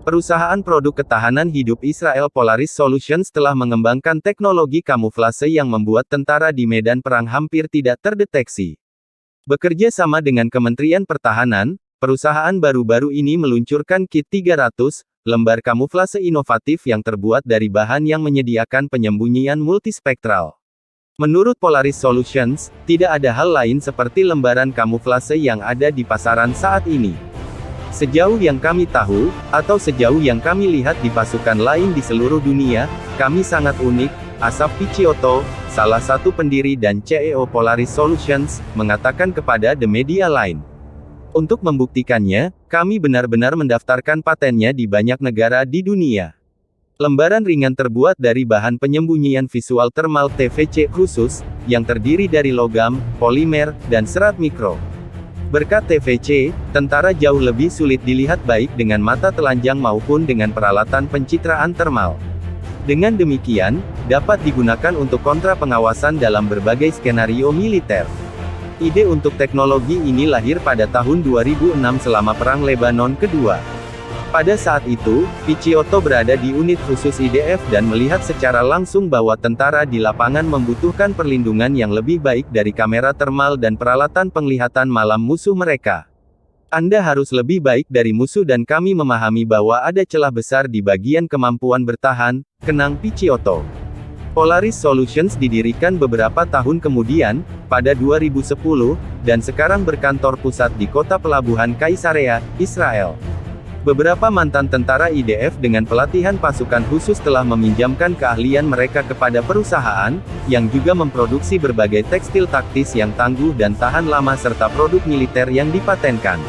Perusahaan produk ketahanan hidup Israel Polaris Solutions telah mengembangkan teknologi kamuflase yang membuat tentara di medan perang hampir tidak terdeteksi. Bekerja sama dengan Kementerian Pertahanan, perusahaan baru-baru ini meluncurkan kit 300 lembar kamuflase inovatif yang terbuat dari bahan yang menyediakan penyembunyian multispektral. Menurut Polaris Solutions, tidak ada hal lain seperti lembaran kamuflase yang ada di pasaran saat ini. Sejauh yang kami tahu, atau sejauh yang kami lihat di pasukan lain di seluruh dunia, kami sangat unik, Asaf Picciotto, salah satu pendiri dan CEO Polaris Solutions, mengatakan kepada The Media Line. Untuk membuktikannya, kami benar-benar mendaftarkan patennya di banyak negara di dunia. Lembaran ringan terbuat dari bahan penyembunyian visual thermal TVC khusus, yang terdiri dari logam, polimer, dan serat mikro. Berkat TVC, tentara jauh lebih sulit dilihat baik dengan mata telanjang maupun dengan peralatan pencitraan termal. Dengan demikian, dapat digunakan untuk kontra pengawasan dalam berbagai skenario militer. Ide untuk teknologi ini lahir pada tahun 2006 selama Perang Lebanon Kedua. Pada saat itu, Picciotto berada di unit khusus IDF dan melihat secara langsung bahwa tentara di lapangan membutuhkan perlindungan yang lebih baik dari kamera termal dan peralatan penglihatan malam musuh mereka. Anda harus lebih baik dari musuh dan kami memahami bahwa ada celah besar di bagian kemampuan bertahan, kenang Picciotto. Polaris Solutions didirikan beberapa tahun kemudian, pada 2010, dan sekarang berkantor pusat di kota pelabuhan Kaisarea, Israel. Beberapa mantan tentara IDF dengan pelatihan pasukan khusus telah meminjamkan keahlian mereka kepada perusahaan, yang juga memproduksi berbagai tekstil taktis yang tangguh dan tahan lama serta produk militer yang dipatenkan.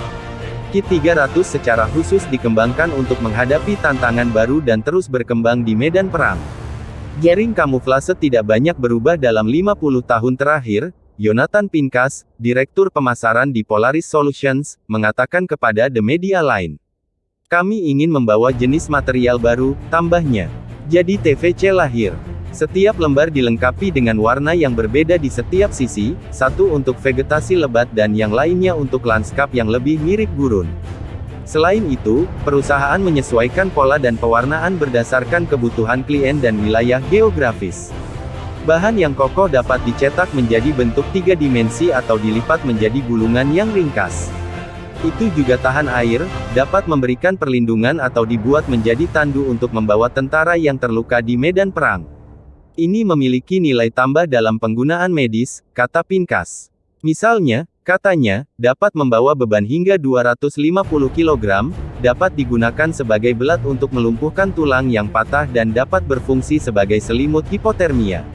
Kit 300 secara khusus dikembangkan untuk menghadapi tantangan baru dan terus berkembang di medan perang. Jaring kamuflase tidak banyak berubah dalam 50 tahun terakhir, Yonatan Pinkas, Direktur Pemasaran di Polaris Solutions, mengatakan kepada The Media Line. Kami ingin membawa jenis material baru, tambahnya. Jadi TVC lahir. Setiap lembar dilengkapi dengan warna yang berbeda di setiap sisi, satu untuk vegetasi lebat dan yang lainnya untuk lanskap yang lebih mirip gurun. Selain itu, perusahaan menyesuaikan pola dan pewarnaan berdasarkan kebutuhan klien dan wilayah geografis. Bahan yang kokoh dapat dicetak menjadi bentuk 3 dimensi atau dilipat menjadi gulungan yang ringkas. Itu juga tahan air, dapat memberikan perlindungan atau dibuat menjadi tandu untuk membawa tentara yang terluka di medan perang. Ini memiliki nilai tambah dalam penggunaan medis, kata Pinkas. Misalnya, katanya, dapat membawa beban hingga 250 kg, dapat digunakan sebagai belat untuk melumpuhkan tulang yang patah dan dapat berfungsi sebagai selimut hipotermia.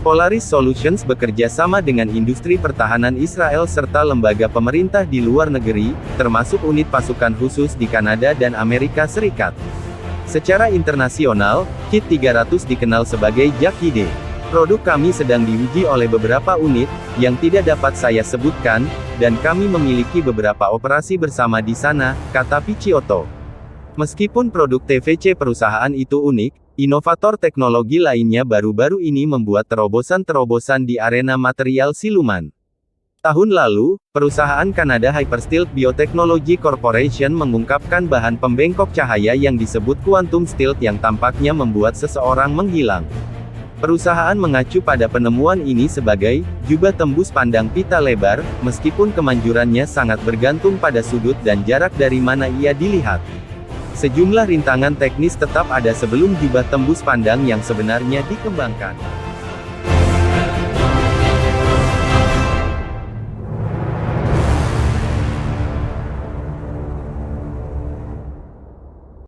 Polaris Solutions bekerja sama dengan industri pertahanan Israel serta lembaga pemerintah di luar negeri, termasuk unit pasukan khusus di Kanada dan Amerika Serikat. Secara internasional, Kit 300 dikenal sebagai Jakide. Produk kami sedang diuji oleh beberapa unit, yang tidak dapat saya sebutkan, dan kami memiliki beberapa operasi bersama di sana, kata Picciotto. Meskipun produk TVC perusahaan itu unik, inovator teknologi lainnya baru-baru ini membuat terobosan-terobosan di arena material siluman. Tahun lalu, perusahaan Kanada Hypersteel Biotechnology Corporation mengungkapkan bahan pembengkok cahaya yang disebut quantum stealth yang tampaknya membuat seseorang menghilang. Perusahaan mengacu pada penemuan ini sebagai jubah tembus pandang pita lebar, meskipun kemanjurannya sangat bergantung pada sudut dan jarak dari mana ia dilihat. Sejumlah rintangan teknis tetap ada sebelum jubah tembus pandang yang sebenarnya dikembangkan.